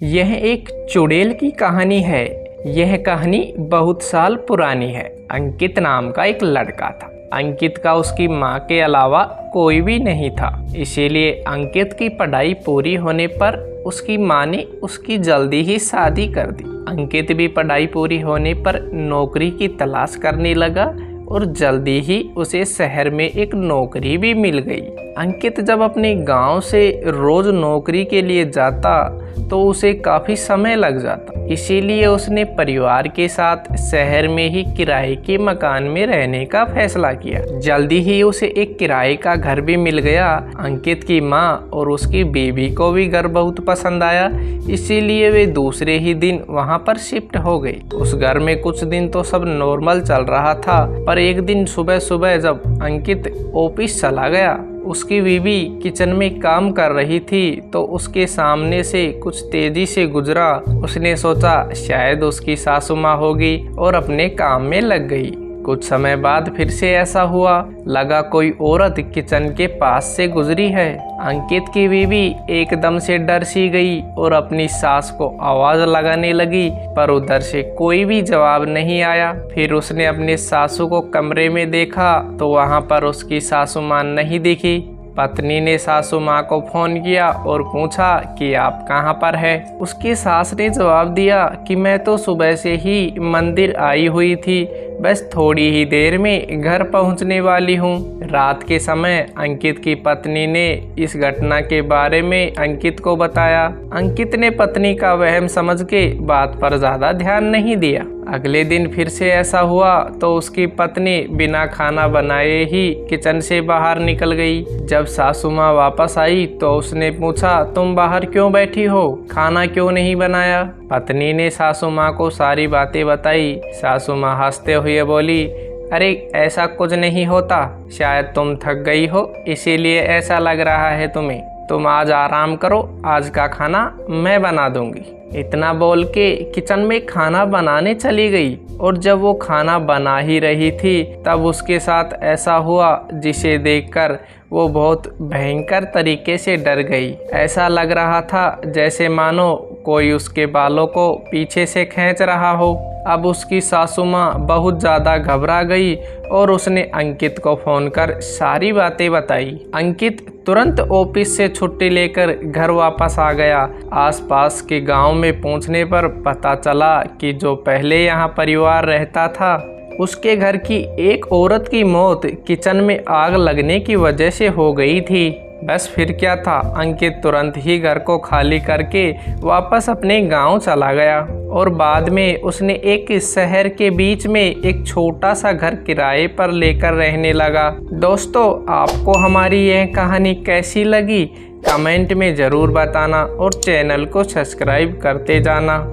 यह एक चुड़ैल की कहानी है। यह कहानी बहुत साल पुरानी है। अंकित नाम का एक लड़का था। अंकित का उसकी माँ के अलावा कोई भी नहीं था। इसीलिए अंकित की पढ़ाई पूरी होने पर उसकी माँ ने उसकी जल्दी ही शादी कर दी। अंकित भी पढ़ाई पूरी होने पर नौकरी की तलाश करने लगा और जल्दी ही उसे शहर में एक नौकरी भी मिल गई। अंकित जब अपने गांव से रोज नौकरी के लिए जाता तो उसे काफी समय लग जाता। इसीलिए उसने परिवार के साथ शहर में ही किराए के मकान में रहने का फैसला किया। जल्दी ही उसे एक किराए का घर भी मिल गया। अंकित की माँ और उसकी बीवी को भी घर बहुत पसंद आया, इसीलिए वे दूसरे ही दिन वहां पर शिफ्ट हो गई। उस घर में कुछ दिन तो सब नॉर्मल चल रहा था, पर एक दिन सुबह सुबह जब अंकित ऑफिस चला गया, उसकी बीवी किचन में काम कर रही थी तो उसके सामने से कुछ तेजी से गुजरा। उसने सोचा शायद उसकी सासू माँ होगी और अपने काम में लग गई। कुछ समय बाद फिर से ऐसा हुआ। लगा कोई औरत किचन के पास से गुजरी है। अंकित की बीवी एकदम से डर सी गई और अपनी सास को आवाज लगाने लगी, पर उधर से कोई भी जवाब नहीं आया। फिर उसने अपने सासू को कमरे में देखा तो वहां पर उसकी सासू माँ नहीं दिखी। पत्नी ने सासू माँ को फोन किया और पूछा कि आप कहाँ पर है। उसकी सास ने जवाब दिया कि मैं तो सुबह से ही मंदिर आई हुई थी, बस थोड़ी ही देर में घर पहुंचने वाली हूँ। रात के समय अंकित की पत्नी ने इस घटना के बारे में अंकित को बताया। अंकित ने पत्नी का वहम समझ के बात पर ज्यादा ध्यान नहीं दिया। अगले दिन फिर से ऐसा हुआ तो उसकी पत्नी बिना खाना बनाए ही किचन से बाहर निकल गई। जब सासू माँ वापस आई तो उसने पूछा, तुम बाहर क्यों बैठी हो, खाना क्यों नहीं बनाया? पत्नी ने सासू माँ को सारी बातें बताई। सासू माँ हंसते हुए बोली, अरे ऐसा कुछ नहीं होता, शायद तुम थक गई हो इसीलिए ऐसा लग रहा है तुम्हें। तुम आज आराम करो, आज का खाना मैं बना दूंगी। इतना बोल के किचन में खाना बनाने चली गई और जब वो खाना बना ही रही थी तब उसके साथ ऐसा हुआ जिसे देखकर वो बहुत भयंकर तरीके से डर गई। ऐसा लग रहा था जैसे मानो कोई उसके बालों को पीछे से खींच रहा हो। अब उसकी सासू माँ बहुत ज़्यादा घबरा गई और उसने अंकित को फ़ोन कर सारी बातें बताई। अंकित तुरंत ऑफिस से छुट्टी लेकर घर वापस आ गया। आसपास के गांव में पहुंचने पर पता चला कि जो पहले यहाँ परिवार रहता था उसके घर की एक औरत की मौत किचन में आग लगने की वजह से हो गई थी। बस फिर क्या था, अंकित तुरंत ही घर को खाली करके वापस अपने गांव चला गया और बाद में उसने एक शहर के बीच में एक छोटा सा घर किराए पर लेकर रहने लगा। दोस्तों, आपको हमारी यह कहानी कैसी लगी कमेंट में ज़रूर बताना और चैनल को सब्सक्राइब करते जाना।